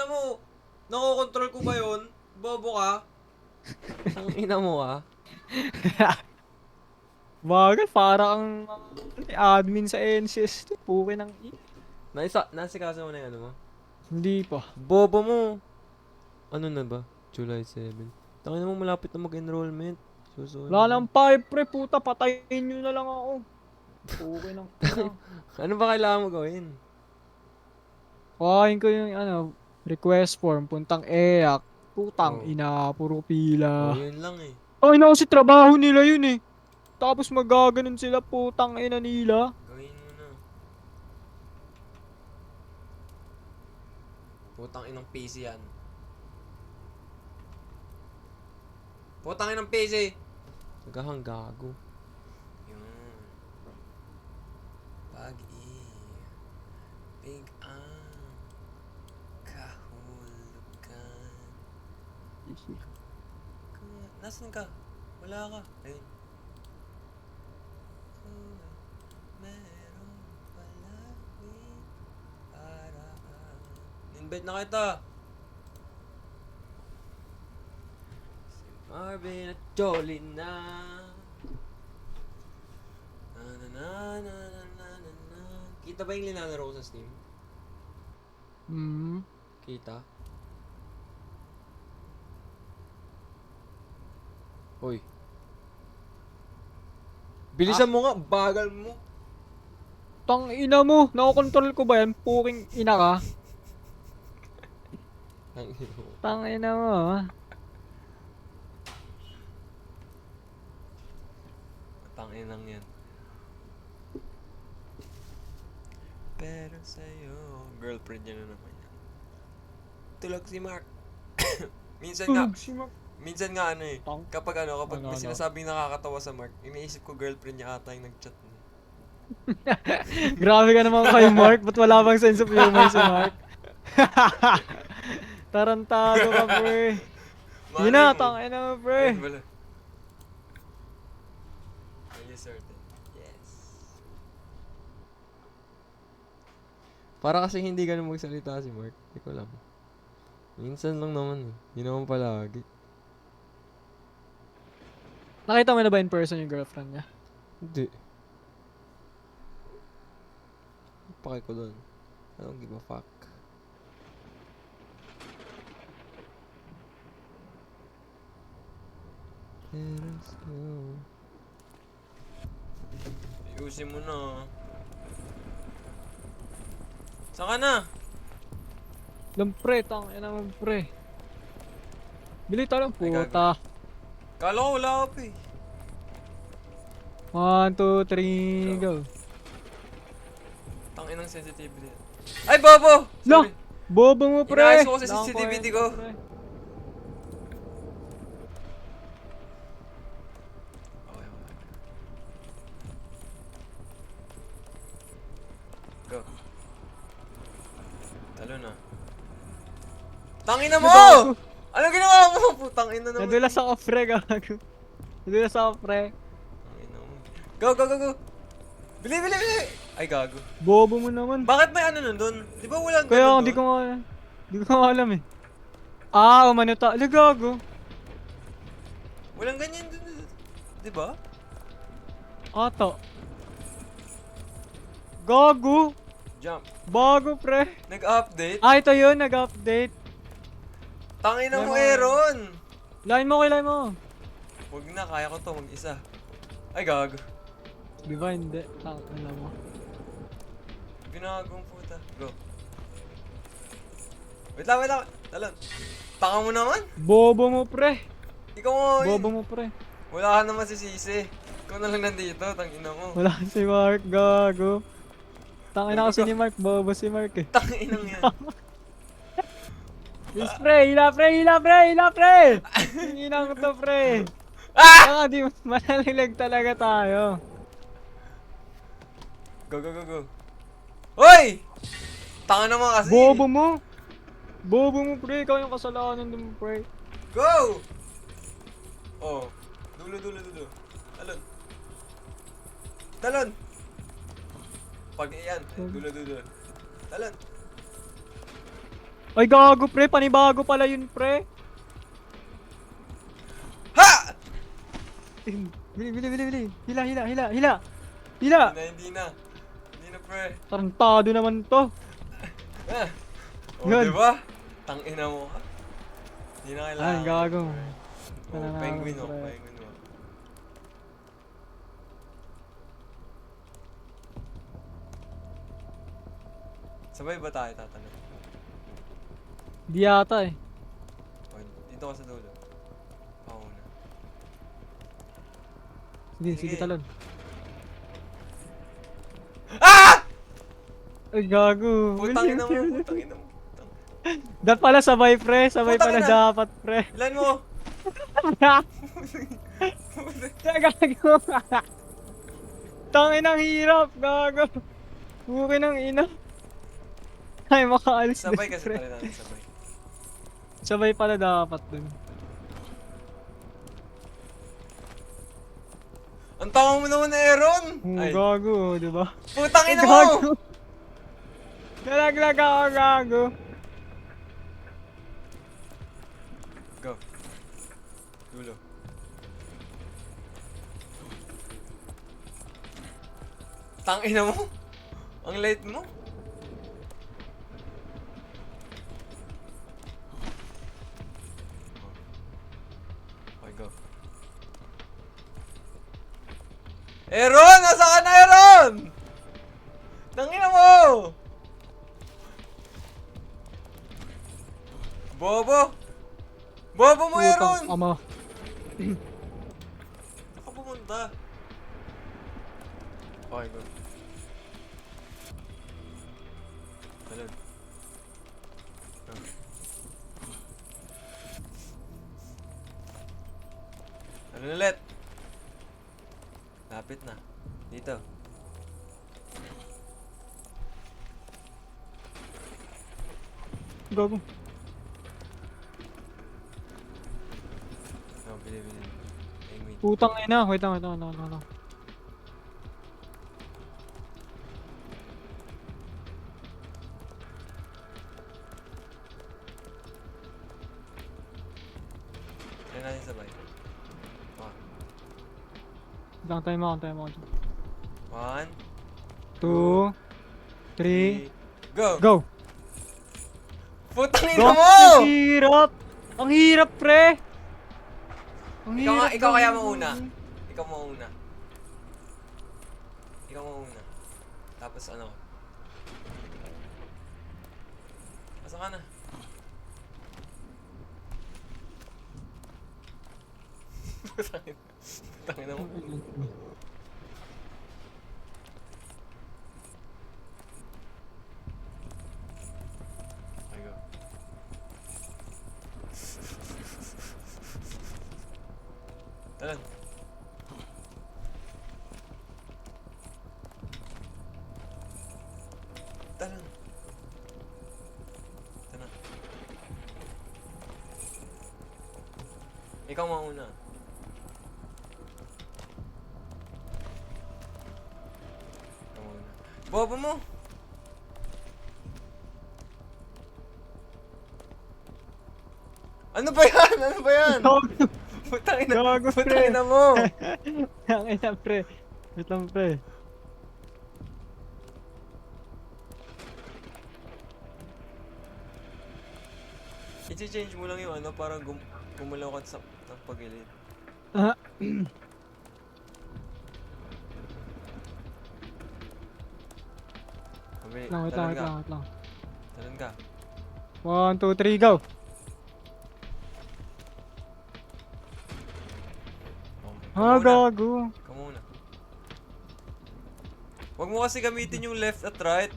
ina mo. Nakokontrol ko ba yun? Bobo ka? Ang ina mo ah. Bagay, parang admin sa NCS. Puki ng Nasikaso mo na yung ano mo? Hindi pa. Bobo mo. Ano na ba? July 7. Tangina mo malapit na mag-enrollment. Susunod Wala na. nang pipe pre, puta, patayin nyo na lang ako. Puki ng ina. Ano ba kailangan mo gawin? Kuhain ko yung request form, puntang EAC. Putang Oh. ina, puro Oh, pila. yun lang eh. Ay na kasi trabaho nila yun eh. Tapos magaganon sila, putang ina nila. Gawin mo na. Putang inang PC yan. Putang inang PC! Nagahang gago. Yun. Big ang kahulugan. Nasaan ka? Wala ka. Ayun. Meron palaging paraan. Invite na kita. Si Marvin at Jolene na. Na na na na na na na na. Kita ba yung linalaro ko sa Steam? Kita? Hoy. Bilisan mo nga, bagal mo. Tang ina mo, nakokontrol ko ba yan? Puking ina ka. Tang ina mo ah. Tanginang yan. Pero sa'yo, girlfriend niya na naman yan. Tulog si Mark. minsan nga, Tulog si Mark. minsan nga ano eh. Tang. Kapag kapag Ano, may ano? sinasabing nakakatawa sa Mark, iniisip ko girlfriend niya ata yung nag-chat niya. Grabe ka naman kay Mark, ba't wala bang sense of humor si Mark? Tarantado ka pre. Yun na, tang ina mo pre. Ayun pala. Are you certain? Yes. Para kasi hindi ganun magsalita si Mark. Hindi ko alam. Minsan lang naman eh. Hindi naman palagi. Nakita mo na ba in person yung girlfriend niya? Hindi. Pake ko doon. I don't give a fuck. Pero sa'yo. Ayusin mo na. Saan ka na? Lang pre, tang ina mo pre. Bili tayo ng Ay, gago. puta. Kala ko wala ka pa eh. 1, 2, 3, go. Tanginang sensitivity. Ay, bobo! Lah! Sorry. Bobo mo pre! Inaayos ko kasi Lang sensitivity kwento, ko. pre. Okay, okay. Go. Talo na. Tangina mo! Gago. Ano ginawa mo? Putang ina naman. Nadulas ako pre, gago. Nadulas ako pre. Tangina mo. Go, go, go, go! Bili, bili, bili! Ay, gago. Bobo mo naman. Bakit may ano nandun? Di ba walang Kaya ganun hindi ko doon? nga, hindi ko nga alam eh. Ah, umano ta. Ala, gago. Walang ganyan dun. Di ba? Ato. Gago. Jump. Bago pre. Nag-update? Ah, ito yun, nag-update. Tangina mo, Lemon. Aaron! Line mo, kailan mo. Huwag na, kaya ko to mag-isa. Ay, gago. Di ba hindi? Tangina mo. Ginagong puta. Go. Wait lang, wait lang. Talon. Tanga mo naman. Bobo mo pre. Ikaw mo. Bobo mo pre. Wala ka naman sisisi. Ikaw na lang nandito, tangina mo. Wala si Mark, gago. Tangina kasi ni Mark, bobo si Mark eh. Tanginang yan. Yes pre, hila pre, hila pre, hila pre! Hinginang ko to pre. Ah! Saka di manalilag talaga tayo. Go, go, go, go. Hoy! Tanga naman kasi. Bobo mo! Bobo mo pre, ikaw yung kasalanan dun pre. Go! Oh. Dulo, dulo, dulo. Talon. Talon. Pag iyan. Dulo, dulo. Talon. Ay, gago, pre. Panibago pala yun, pre. Ha! Bili, bili, bili, bili. Hila, hila, hila, hila. Hila! Hindi na, hindi na. Hindi na, pre. Tarantado naman to. Ah! O, Good. diba? Tangina mo ka. Hindi na Ay, kailangan. gago. pre. Oh, Kailangan, penguin mo, pre. penguin mo. Sabay ba tayo tatanong? Di yata eh. O, dito ka sa dulo. Ako na. Sige, Sige. sige talon. Ah! Ay, gago. Putang ina mo, putang ina mo. Putang. Dapat pala sabay, pre. Sabay Putang pala ina. dapat, pre. Ilan mo? Gago. Tangin ang hirap, gago. Buki ng ina. Ay, makaalis Sabay din, kasi pre. pala natin, sabay. Sabay pala dapat dun. Ang tanga mo naman, Aaron! Ay, Gago, di ba? putang ina mo! Gago. Nalaglag ako, gago. Go. Dulo. Tangina mo? Ang late mo? Okay, go. Aaron! Nasa ka na, Aaron? Tangina mo! Bobo! Bobo mo, Aaron! Putang ama. Saan ka pumunta? Okay, go. Talon. Go. Ano ulit? Lapit na. Dito. Gago. Oh, bili. Penguin. Putang ina. Wait lang, wait lang, wait lang. Try natin sabay. One. Lang tayo mo, tayo mo. One. 2, 3, Go! go! Putang ina Gago, mo! ang hirap! Ang hirap, pre! Ang Ikaw kaya gawin. mauna. Ikaw mauna. Ikaw mauna. Tapos ano? Asa ka na? Putang ina mo. Okay, go. Talon. Talon. Ito na. Ikaw mauna. Ikaw mauna. Bobo mo! Ano ba yan? Ano ba yan? Gago! Putangina, Gago, pre. putangina mo! Ang ina, pre. Wait lang, pre. I-change mo lang yung ano para gumalaw ka sa pagilid. Ah, Mabili, lang, wait lang, talon wait ka. lang, wait lang. Talon ka. 1, 2, 3, go! Oh, Ah, ikaw muna. gago. Ikaw muna. Huwag mo kasi gamitin yung left at right.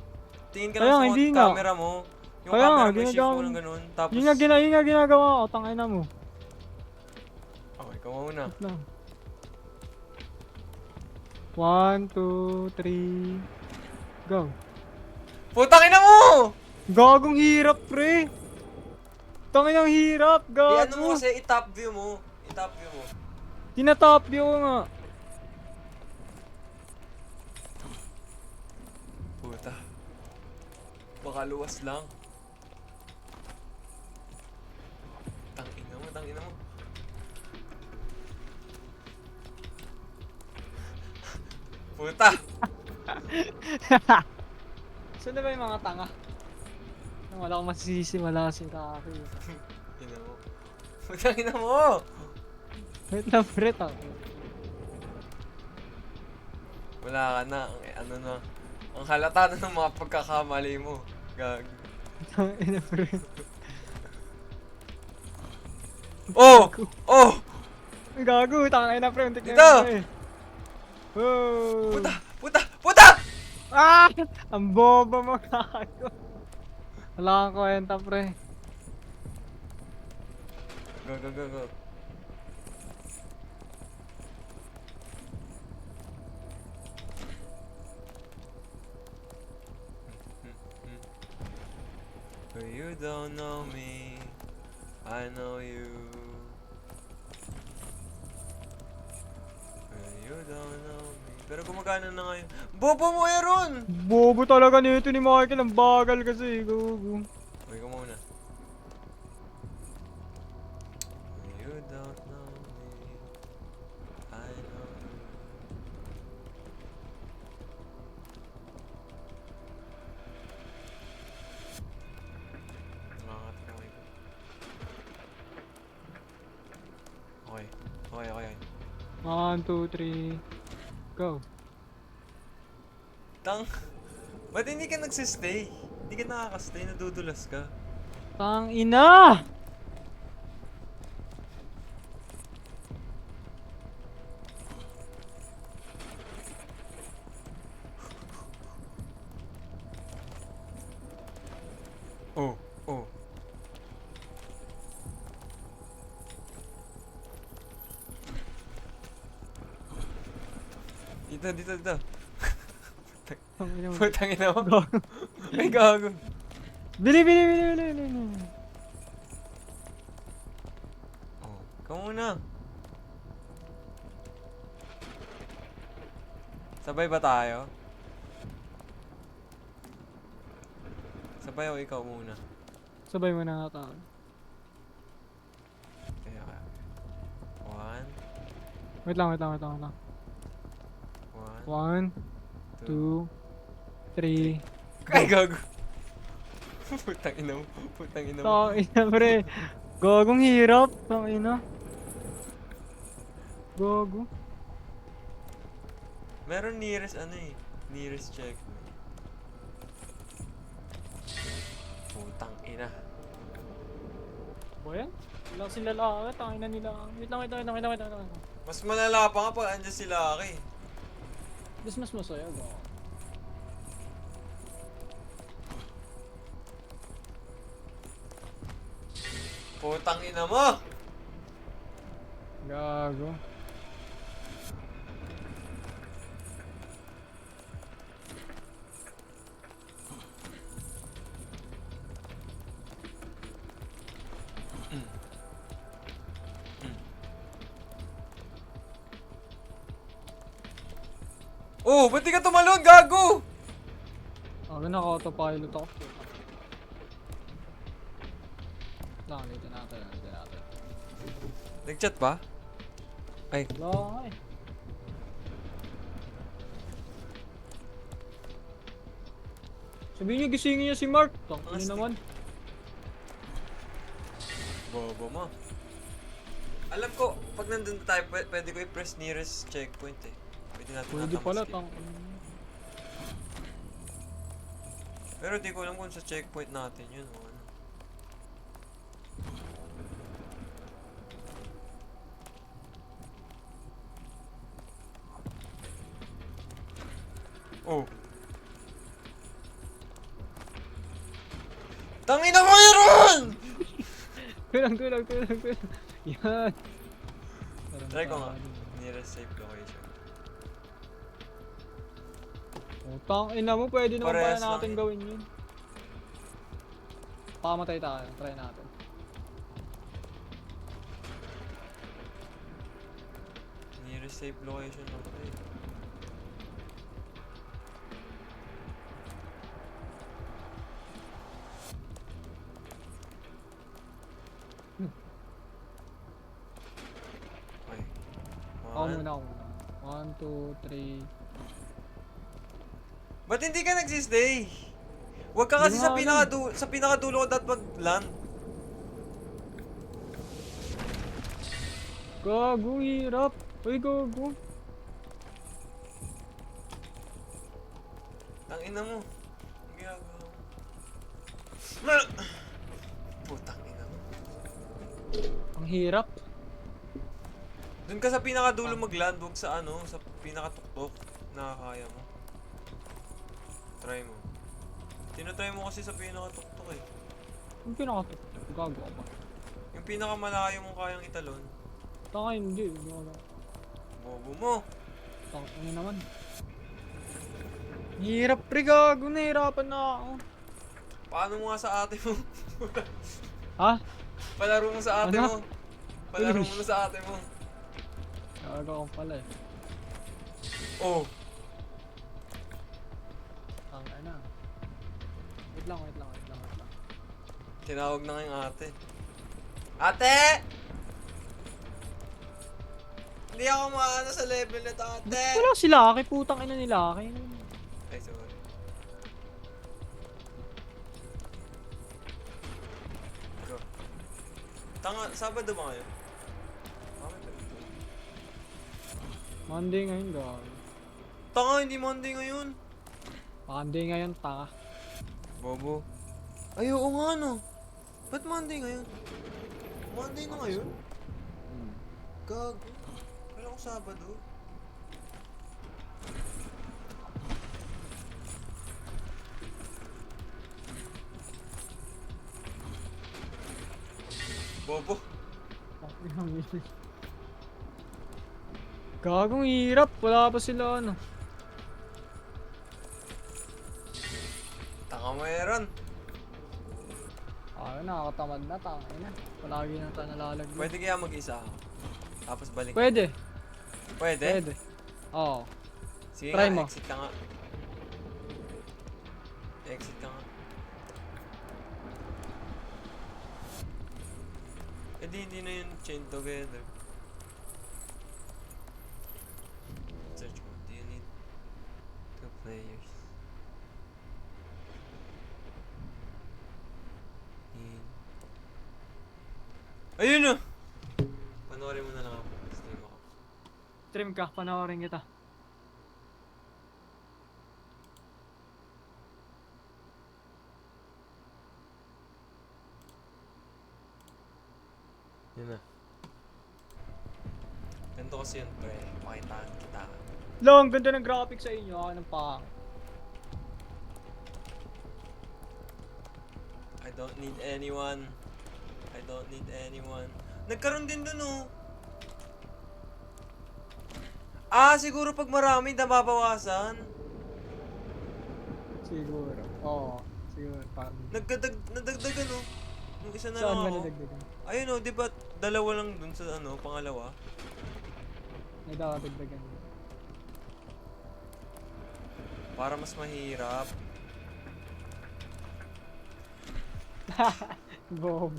Tingin ka Kaya lang nga, sa hindi nga. camera mo. Yung Kaya nga, camera mo, shift ginagawa mo ko. ng ganun. Tapos, Yun nga ginagawa ko. Tangina mo. okay, ikaw muna. Wait lang. 1, 2, 3, go. Putang ina mo! Gagong hirap, pre. Tangin ang hirap, I-ano mo gago. kasi, i-top view mo. I-top view mo. Tinatop view ko nga. Puta. Baka luwas lang. Puta! Saan na ba yung mga tanga? Wala akong masisisi, wala si Rocky. Ina mo. Putang ina mo! Wait lang, pre, tang. Wala ka na. Ano na. Ang halata na ng mga pagkakamali mo. Gag. Tang ina, pre. Oh! Oh! Ang gago, tang ina, pre. Untik na Dito! yun, pre. Oh! Puta! Puta! Puta! Ah! Ang boba mo, gago. Wala kang kwenta, pre. Go, go, go, go. But you don't know me, I know you. But you don't know me. Pero gumagana na ngayon. Bobo mo, Aaron! Bobo talaga nito ni Michael. Ang bagal kasi, gago. Uy ka muna. But you don't know me, I know you. Nangangat ka ngayon. Okay. Okay, okay. 1, 2, 3. Go. Tang, ba't hindi ka nagsistay? Hindi ka nakakastay, nadudulas ka. Tang ina! Oh, oh. Dito, dito, dito. Tang ina mo. Putang ina mo. Gago. Ay, gago. Bili, bili, bili, bili, bili. Oh, ikaw muna. Sabay ba tayo? Sabay o ikaw muna? Sabay mo na nga tao. Kaya ka. One, Wait lang, wait lang, wait lang, wait lang. one, 1, 2, 3. Ay, gago. Putang ina mo. Putang ina mo. Tang ina, pre. Gagong hirap. Tang ina. Gago. Meron nearest ano eh. Nearest checkpoint. Putang ina. Ba yan? Wala sila lalaki. Tang ina nila. Wait lang, wait lang, wait lang, wait lang, wait lang. Mas malala pa nga pag andyan sila Aki. Mas masaya, gago. Putang ina mo! Gago. Oh, ba't di ka tumalon, gago? Ako naka-autopilot ako. Lang, dito natin, dito natin. Nag-chat ba? Ay, Wala nga eh. Sabihin niyo gisingin niya si Mark. Tang ina Astig. naman. bobo mo. Alam ko, pag nandun tayo, pwede ko i-press nearest checkpoint eh. Pwede natin Pwede natang pala, skip. tang Pero di ko alam kung sa checkpoint natin yun o ano. Oh. Tangina mo, Aaron! Kulang. Yan. Try ko nga. Nearest safe location. Tang ina mo, pwede naman pala Parehas lang natin yun. gawin yun. Pakamatay tayo, try natin. Nearest safe location lang ito eh. Okay. Ako muna. 1, 2, 3. Ba't hindi ka nagsistay? Huwag ka kasi Hindi nga alam. sa pinakadulo ko dapat mag-land. Gago, hirap. Uy, gago. Tangina mo. Ang ginagawa mo. Putang ina mo. Ang hirap. Doon ka sa pinakadulo mag-land, huwag sa ano, sa pinakatuktok. Nakakaya mo. Try mo. Tinatry mo kasi sa pinakatuktok eh. Ang pinakatok. Gago ka ba? Yung pinakamalayo mong kayang italon. Taka hindi. Wala. Bobo mo. Taka ano naman. Hirap pre, gago. Nahirapan na ako. Paano mo nga sa ate mo? Ha? Palaro mo sa ate Ano? mo. Palaro mo na sa ate mo. Gago ka pala eh. Oh. Ang ano. Wait lang. Tinawag na nga yung ate. Ate! Hindi ako maano sa level na to, ate! Wala si Laki, putang ina ni Laki. Ay, sorry. Go. Tanga, Sabado ba ngayon? Bakit ganito? Monday ngayon, gago. Tanga, hindi Monday ngayon. Monday ngayon, taka. Bobo. Ay, oo nga no. Ba't Monday ngayon? Monday na ngayon? Gago. Kala ko Sabado. Bobo. Gagong hirap, wala pa sila ano. Tanga mo meron. Ay, nakakatamad na, tangay na. Palagi na tayo nalalagay. Pwede kaya mag-isa ako. Tapos balik. Pwede. Pwede? Pwede. Oo. Sige Try nga, mo. exit ka nga. Exit ka nga. Eh di hindi na yun chain together. Search mo. Do you need 2 players? Need... Ayun na! Panoorin mo na lang ako. Stream ako. Stream ka, panoorin kita. Yun na. Ganito kasi yun, pre. Pakitaan kita. Long, ganda ng graphic sa inyo. Ako ng pang. I don't need anyone. I don't need anyone. Nagkaroon din dun, oh. Ah, siguro pag marami, nababawasan. Siguro. Oo. Siguro. Parang. Nadagdagan, oh. Yung isa na Saan lang ba ako. nadagdagan? Ayun, oh, di ba dalawa lang dun sa ano, pangalawa? Nadadagdagan. Para mas mahirap. Bob.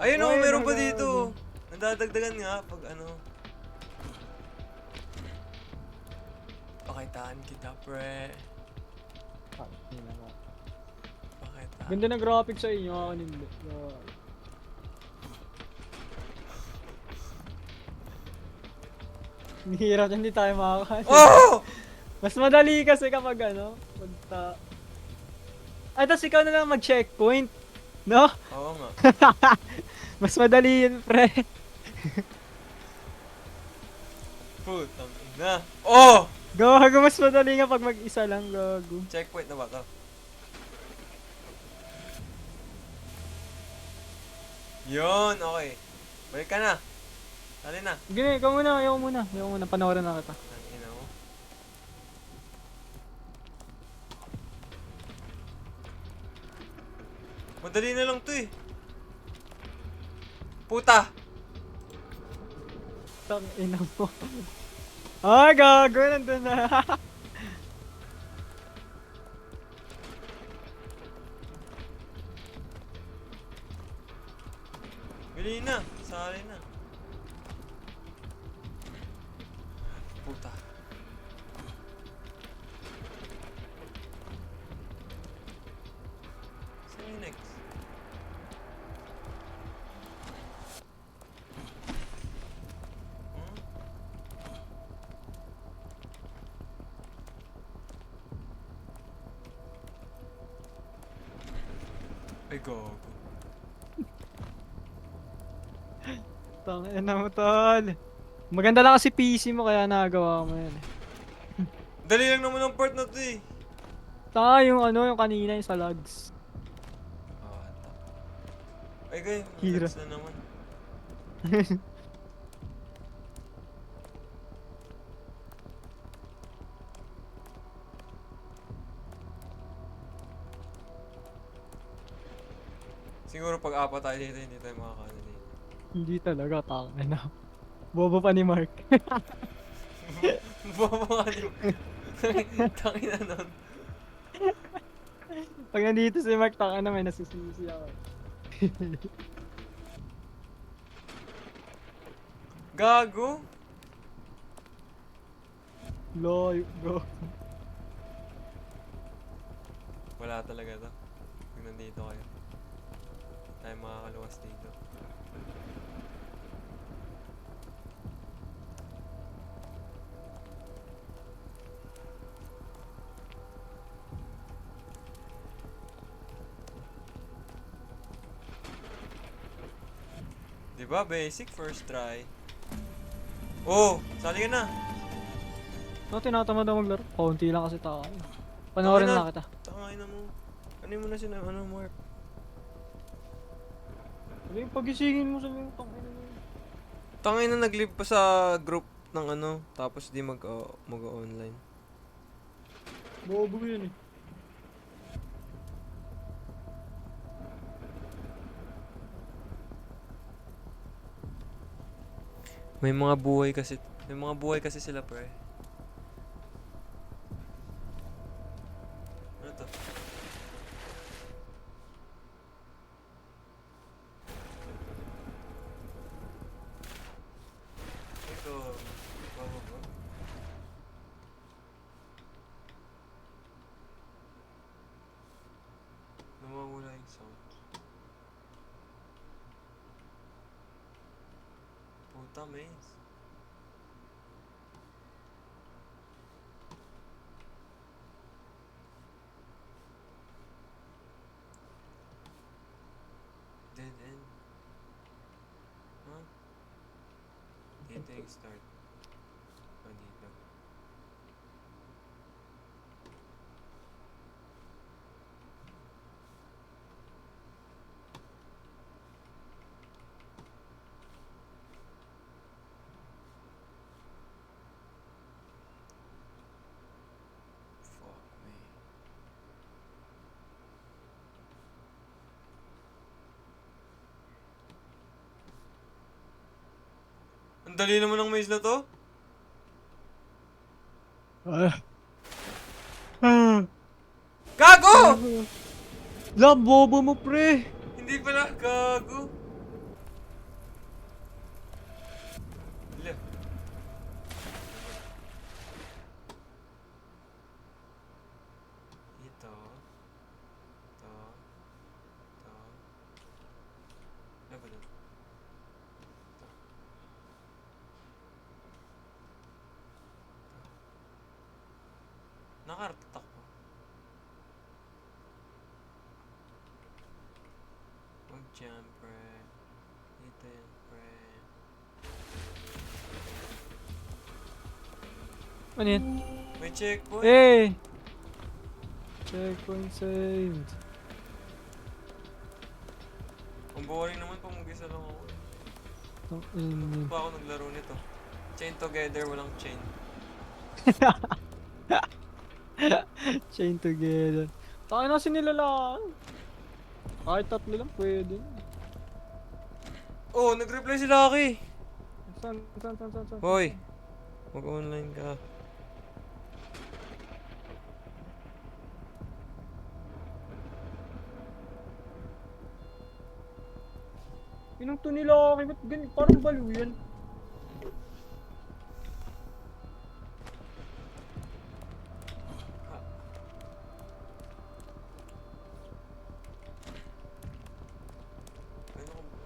Ayun, oh, meron pa dito. Nadadagdagan nga pag ano. Pakitaan kita, pre. Pakitaan. Ganda ng graphic sa inyo. Ako hindi. Ang hirap, hindi tayo makakasin. Oh! Mas madali kasi kapag ano, pagta... Ay, tas ikaw na lang mag-checkpoint. No? Oo nga. Mas madali yun, pre. Putang ina. Oh! Gago, mas madali nga pag mag-isa lang, gago. Checkpoint na ba to? Yun, okay. Balik ka na. Dali na. Gini, ikaw muna, ayaw muna. Ayaw muna, panoorin na kita. Ang ina mo. Madali na lang to eh. Puta! Tang ina mo. Ay, gago, nandun na. Bili na. Sali na. Puta. Ay, gago. Tangina mo, tol. Maganda lang kasi PC mo kaya nagawa mo yan. Dali lang naman ang part na to eh. Taka yung ano, yung kanina yung sa logs. Ah, ay, guys, Hira. relax na naman. Siguro pag apat tayo dito, hindi tayo makakano dito. Hindi talaga, tangina. Bobo pa ni Mark. Bobo nga di ba? Tangina nun. Pag nandito si Mark, tangina may nasisisi ako. Gago? Loy, bro. Wala talaga to. Pag nandito kayo. Tayo makakaluwas dito. Diba? Basic first try. Oh! Sali ka na! No, tinatamad ako maglaro. Kaunti lang kasi tayo. Panoorin Tangina. na kita. Tangay na mo. Ano mo na sila, ano, Mark? Ano yung pagisingin mo sa mga tangina mo? Tangay na nag-live pa sa group ng ano, tapos di mag-online. Bobo yun eh. May mga buhay kasi sila, pre. Ano to? Ito, bababa. Nawawala yung sound. Puta, maze. Dead end. Huh? Dito yung start. Ah, dito. Fuck me. Ang dali naman ng maze na to. Ah. Ah. Gago! La, bobo mo pre! Hindi pala, gago. Hala. Ito. Ito. Ito. Ano ba dun? Ito. Nakaratak ko. Mag-jump, pre. Dito yan, pre. Ano yan? May checkpoint. Eh! Checkpoint saved. Ang boring naman pag mag-isa lang ako. Tangina. Pa ako naglaro nito. Chain together, walang chain. Chain together. Tayo na sinilalaan. Kahit tatlo lang pwede. Oh, nag-reply si Lucky. Saan? Hoy, mag-online ka. Inong to nila ba't ganyan? Parang baliw yan. Ano ko ba?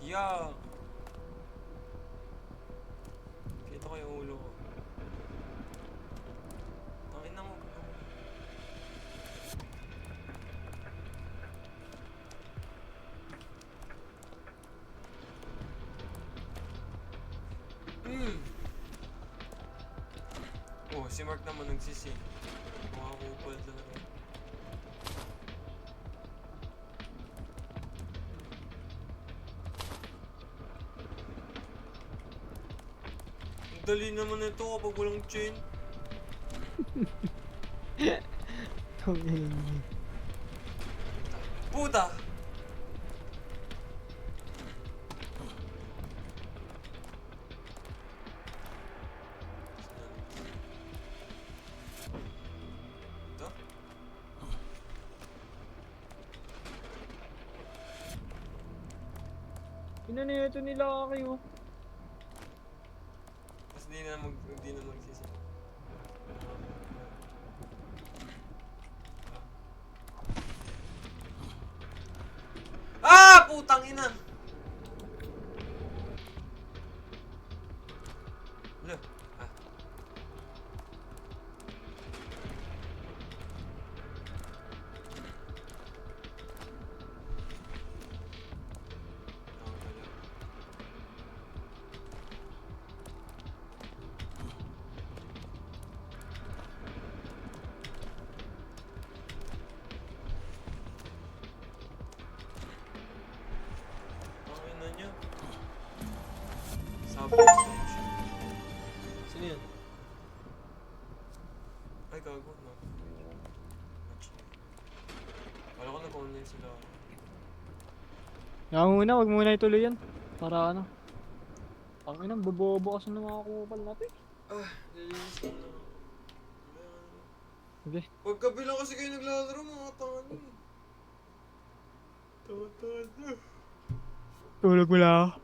Yeah. Kita ko yung ulo ko. Si Mark naman nagsisi. Mga kupal talaga. Ang dali naman ito kapag walang chain. Tungin. Puta! Ito? Inaneto nila kayo. Tapos di na magsisi. Ah! Putang ina! Ano? Ah. Ang ina niya. Substation. Sino yan? Ay, gago, no? Wala ko nag-online sila. Kaya muna, wag muna ituloy yan. Para ano. Ang ina, bobobo kasi ng mga kupal natin. Ah, nilinis ko na. Sige. Pagkabilang kasi kayo naglalaro, mga tanga niyo. Tanga-tanga. Tulog mo lang.